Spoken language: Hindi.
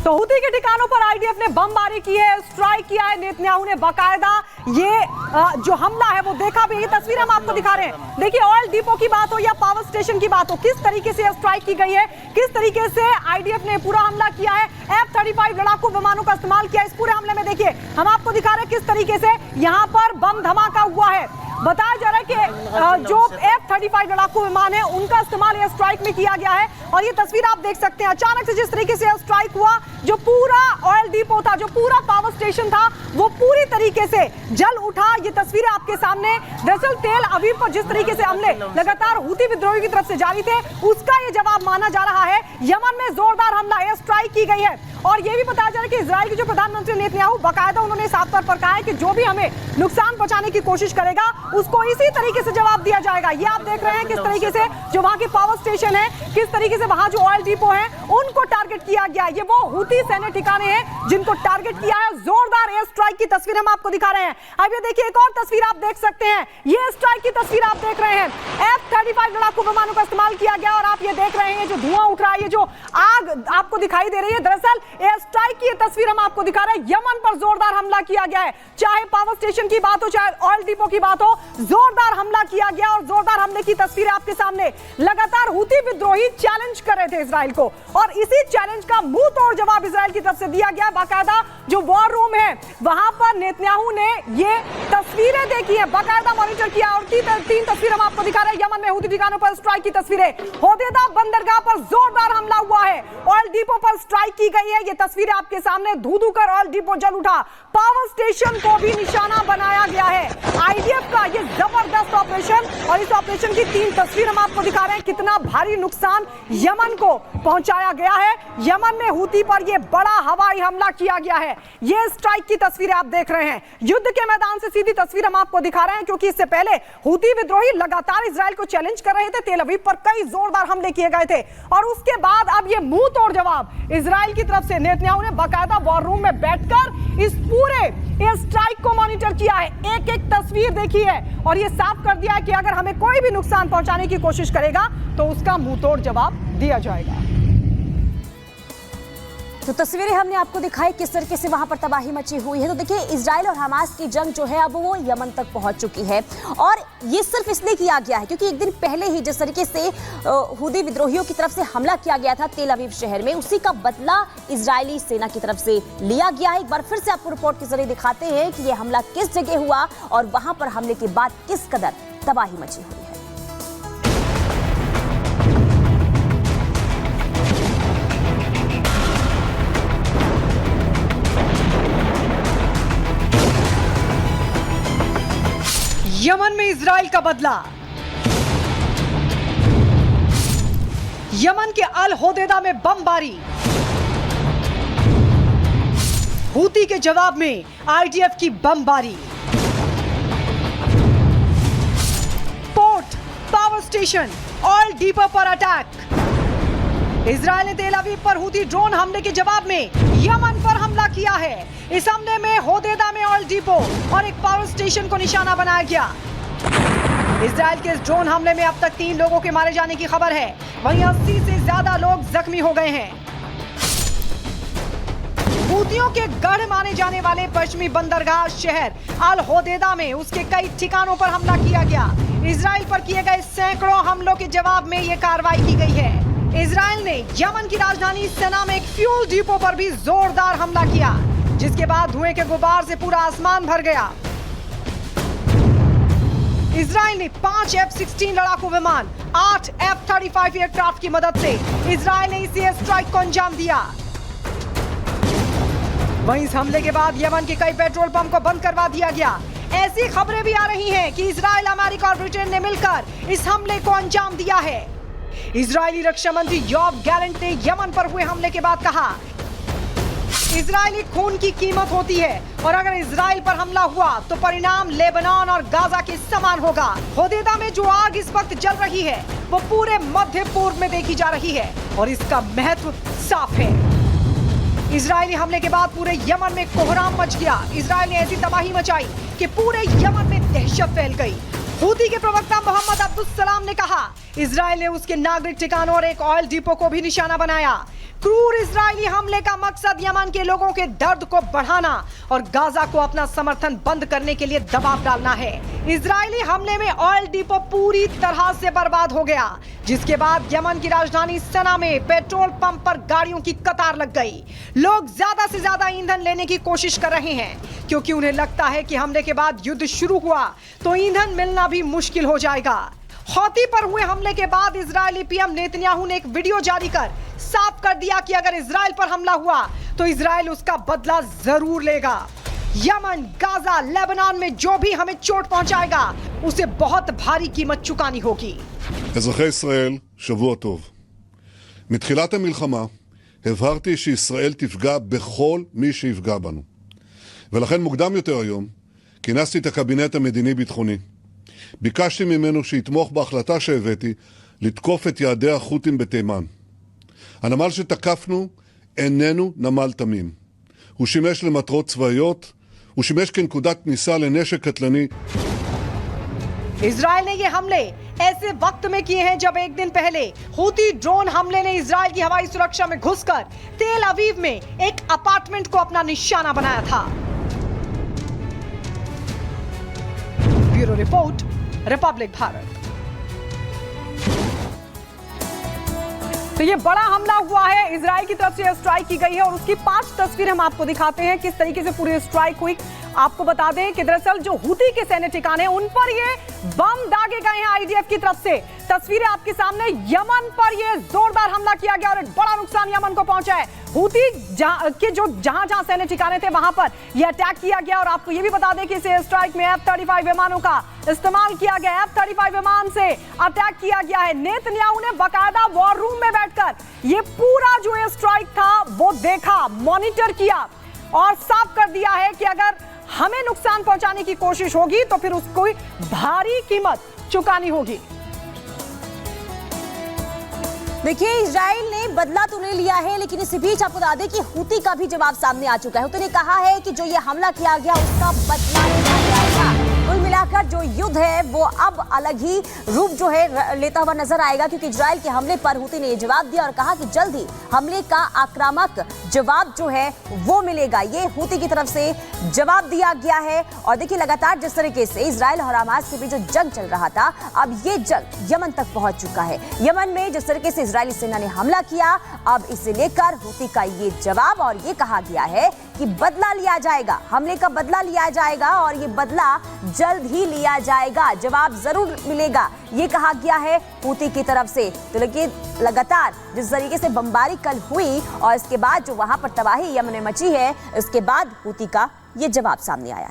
तो हूती के ठिकानों पर आईडीएफ ने बमबारी की है, स्ट्राइक किया है। नेतन्याहू ने बाकायदा ये जो हमला है वो देखा भी। ये तस्वीर हम आपको दिखा रहे हैं। देखिए, ऑयल डिपो की बात हो या पावर स्टेशन की बात हो, किस तरीके से स्ट्राइक की गई है, किस तरीके से आईडीएफ ने पूरा हमला किया है। F-35 लड़ाकू विमानों का इस्तेमाल किया इस पूरे हमले में। देखिए, हम आपको दिखा रहे हैं किस तरीके से यहाँ पर बम धमाका हुआ है। बताया जा रहा है कि जो F-35 लड़ाकू विमान है उनका इस्तेमाल एयर स्ट्राइक में किया गया है। और ये तस्वीर आप देख सकते हैं, अचानक से जिस तरीके से एयर स्ट्राइक हुआ, जो पूरा ऑयल डिपो था, जो पूरा पावर स्टेशन था, वो पूरी तरीके से जल उठा। ये तस्वीरें आपके सामने। दरअसल तेल अवीव पर जिस तरीके से हमले लगातार हूती विद्रोही की तरफ से जारी थे, उसका ये जवाब माना जा रहा है। यमन में जोरदार हमला, एयर स्ट्राइक की गई है। और ये भी बताया जा रहा है कि इजराइल के जो प्रधानमंत्री नेतन्याहू बाकायदा उन्होंने साफ तौर पर कहा है कि जो भी हमें नुकसान पहुंचाने की कोशिश करेगा उसको इसी तरीके से जवाब दिया जाएगा। ये आप देख रहे हैं किस तरीके से जो वहां के पावर स्टेशन है, किस तरीके से वहां जो ऑयल डिपो है उनको टारगेट किया गया। ये वो हूती सैन्य ठिकाने हैं जिनको टारगेट किया है। जोरदार एयर स्ट्राइक की तस्वीर हम आपको दिखा रहे हैं। अब ये देखिए, एक और तस्वीर आप देख सकते हैं। ये स्ट्राइक की तस्वीर आप देख रहे हैं। F-35 लड़ाकू विमानों का इस्तेमाल किया गया और आप ये देख रहे हैं जो धुआं उठ रहा है, ये जो आग आपको दिखाई दे रही है, दरअसल एयर स्ट्राइक की तस्वीर हम आपको दिखा रहे हैं। यमन पर जोरदार हमला किया गया है। चाहे पावर स्टेशन की बात हो, चाहे ऑयल डिपो की बात हो, जोरदार हमला किया गया। और जोरदार हमले की तस्वीरें आपके सामने। लगातार हूती विद्रोही चैलेंज कर रहे थे इजराइल को और इसी चैलेंज का मुंह तोड़ जवाब इजराइल की तरफ से दिया गया। बाकायदा जो वॉर रूम है वहां पर नेतन्याहू ने ये तस्वीरें देखी है, बाकायदा मॉनिटर किया। और तीन तस्वीर हम आपको दिखा रहे हैं। यमन में हूती ठिकानों पर स्ट्राइक की तस्वीरें। होदेदा बंदरगाह पर जोरदार हमला हुआ है। ऑयल डिपो पर स्ट्राइक की गई है। ये तस्वीरें आपके सामने। धू कर ऑयल डिपो जल उठा। पावर स्टेशन को भी निशाना बनाया गया है। आईडीएफ का ये जबरदस्त ऑपरेशन, और इस ऑपरेशन की तीन तस्वीर हम आपको दिखा रहे हैं। कितना भारी नुकसान यमन को पहुंचाया गया है। यमन में हूती पर यह बड़ा हवाई हमला किया गया है। ये स्ट्राइक की तस्वीरें आप देख रहे हैं। युद्ध के मैदान से सीधी तस्वीर हम आपको दिखा रहे हैं, क्योंकि इससे पहले हूती विद्रोही लगातार इजराइल को चैलेंज कर रहे थे। तेल अवीव पर कई जोरदार हमले किए गए थे और उसके बाद अब ये मुंह तोड़ जवाब इजराइल की तरफ से। नेतन्याहू ने बाकायदा वॉर रूम में बैठकर इस पूरे एयर स्ट्राइक को मॉनिटर किया है। एक एक तस्वीर देखी है और ये साफ कर दिया है कि अगर हमें कोई भी नुकसान पहुंचाने की कोशिश करेगा तो उसका मुंह तोड़ जवाब दिया जाएगा। तो तस्वीरें हमने आपको दिखाई किस तरीके से वहां पर तबाही मची हुई है। तो देखिए, इजराइल और हमास की जंग जो है अब वो यमन तक पहुंच चुकी है। और ये सिर्फ इसलिए किया गया है क्योंकि एक दिन पहले ही जिस तरीके से हूती विद्रोहियों की तरफ से हमला किया गया था तेल अवीव शहर में, उसी का बदला इजरायली सेना की तरफ से लिया गया है। एक बार फिर से आपको रिपोर्ट के जरिए दिखाते हैं कि ये हमला किस जगह हुआ और वहां पर हमले के बाद किस कदर तबाही मची हुई है। यमन में इजराइल का बदला। यमन के अल होदेदा में बमबारी। हूती के जवाब में आईडीएफ की बमबारी। Port, power station, oil depot पर अटैक। इजराइल ने तेल अवीव पर हूती ड्रोन हमले के जवाब में यमन पर हमला किया है। इस हमले में होदेदा में ऑयल डिपो और एक पावर स्टेशन को निशाना बनाया गया। इजराइल के इस ड्रोन हमले में अब तक 3 लोगों के मारे जाने की खबर है। वहीं 80 से ज्यादा लोग जख्मी हो गए हैं। हूतियों के गढ़ माने जाने वाले पश्चिमी बंदरगाह शहर अल होदेदा में उसके कई ठिकानों पर हमला किया गया। इजराइल पर किए गए सैकड़ों हमलों के जवाब में यह कार्रवाई की गई है। इजराइल ने यमन की राजधानी सना में एक फ्यूल डिपो पर भी जोरदार हमला किया, जिसके बाद धुएं के गुबार से पूरा आसमान भर गया। इजराइल ने 5 F-16 लड़ाकू विमान, 8 F-35 एयरक्राफ्ट की मदद से इजराइल ने इस एयर स्ट्राइक को अंजाम दिया। वहीं इस हमले के बाद यमन के कई पेट्रोल पंप को बंद करवा दिया गया। ऐसी खबरें भी आ रही हैं कि इजराइल, अमेरिका और ब्रिटेन ने मिलकर इस हमले को अंजाम दिया है। इजरायली रक्षा मंत्री योआव गैलेंट ने यमन पर हुए हमले के बाद कहा, इजरायली खून की कीमत होती है और अगर इजराइल पर हमला हुआ तो परिणाम लेबनान और गाजा के समान होगा। होदेदा में जो आग इस वक्त जल रही है वो पूरे मध्य पूर्व में देखी जा रही है और इसका महत्व साफ है। इजरायली हमले के बाद पूरे यमन में कोहराम मच गया। इजराइल ने ऐसी तबाही मचाई कि पूरे यमन में दहशत फैल गई। हूती के प्रवक्ता मोहम्मद अब्दुल सलाम ने कहा, इजराइल ने उसके नागरिक ठिकानों और एक ऑयल डिपो को भी निशाना बनाया। क्रूर इजरायली हमले का मकसद यमन के लोगों के दर्द को बढ़ाना और गाजा को अपना समर्थन बंद करने के लिए दबाव डालना है। इजरायली हमले में ऑयल डिपो पूरी तरह से बर्बाद हो गया, जिसके बाद यमन की राजधानी सना में पेट्रोल पंप पर गाड़ियों की कतार लग गई। लोग ज्यादा से ज्यादा ईंधन लेने की कोशिश कर रहे हैं, क्योंकि उन्हें लगता है कि हमले के बाद युद्ध शुरू हुआ तो ईंधन मिलना भी मुश्किल हो जाएगा। हौती पर हुए हमले के बाद इजरायली पीएम नेतन्याहू ने एक वीडियो जारी कर साफ कर दिया कि अगर इजराइल पर हमला हुआ तो इजराइल उसका बदला जरूर लेगा। यमन, गाजा, लेबनान में जो भी हमें चोट पहुंचाएगा उसे बहुत भारी कीमत चुकानी होगी। אזרחי ישראל, שבוע טוב. מתחילת המלחמה הבהרתי שישראל תפגע בכל מי שיפגע בנו. ולכן מוקדם יותר היום כינסתי את הקבינט המדיני-ביטחוני. ביקשתי ממנו שיתמוך בהחלטה שהבאתי לתקוף את יעדי החות'ים בתימן. הנמל שתקפנו איננו נמל תמים. הוא שימש למטרות צבאיות, הוא שימש כנקודת כניסה לנשק קטלני. इजराइल ने ये हमले ऐसे वक्त में किए हैं जब एक दिन पहले हूती ड्रोन हमले ने इजराइल की हवाई सुरक्षा में घुसकर तेल अवीव में एक अपार्टमेंट को अपना निशाना बनाया था। Bureau report, Republic Bharat. तो ये बड़ा हमला हुआ है, इजराइल की तरफ से स्ट्राइक की गई है और उसकी 5 तस्वीरें हम आपको दिखाते हैं किस तरीके से पूरी स्ट्राइक हुई। आपको बता दें कि दरअसल जो हूती के सैन्य ठिकाने उन पर ये बम दागे गए हैं आईडीएफ की तरफ से। तस्वीरें आपके सामने, यमन पर ये जोरदार हमला किया गया और एक बड़ा नुकसान यमन को पहुंचा है। हूती के जहां सैन्य ठिकाने थे वहां पर यह अटैक किया गया और आपको ये भी बता दें कि इस एयर स्ट्राइक में F-35 विमानों का इस्तेमाल किया गया। F-35 विमान से अटैक किया गया है। नेतन्याहू ने बाकायदा वॉर रूम में बैठकर ये पूरा जो एयर स्ट्राइक था वो देखा, मॉनिटर किया और साफ कर दिया है कि अगर हमें नुकसान पहुंचाने की कोशिश होगी तो फिर उसको भारी कीमत चुकानी होगी। देखिए, इजराइल ने बदला तो ले लिया है, लेकिन इसी बीच आपको बता दें कि हूती का भी जवाब सामने आ चुका है। हूती ने कहा है कि जो ये हमला किया गया उसका बदला लिया जाएगा। कुल मिलाकर जो युद्ध है वो अब अलग ही रूप जो है लेता हुआ नजर आएगा, क्योंकि इजराइल के हमले पर हूती ने जवाब दिया और कहा कि जल्द ही हमले का आक्रामक जवाब जो है वो मिलेगा। ये हूती की तरफ से जवाब दिया गया है। और देखिए, लगातार जिस तरीके से इजराइल और हमास के बीच जो जंग चल रहा था, अब ये जंग यमन तक पहुंच चुका है। यमन में जिस तरीके से इजरायली सेना ने हमला किया, अब इसे लेकर हूती का ये जवाब और ये कहा गया है कि बदला लिया जाएगा, हमले का बदला लिया जाएगा और ये बदला जल्द ही लिया जाएगा, जवाब जरूर मिलेगा, ये कहा गया है हूती की तरफ से। तो लेकिन लगातार जिस तरीके से बमबारी कल हुई और इसके बाद जो वहां पर तबाही यमन में मची है, इसके बाद हूती का ये जवाब सामने आया है।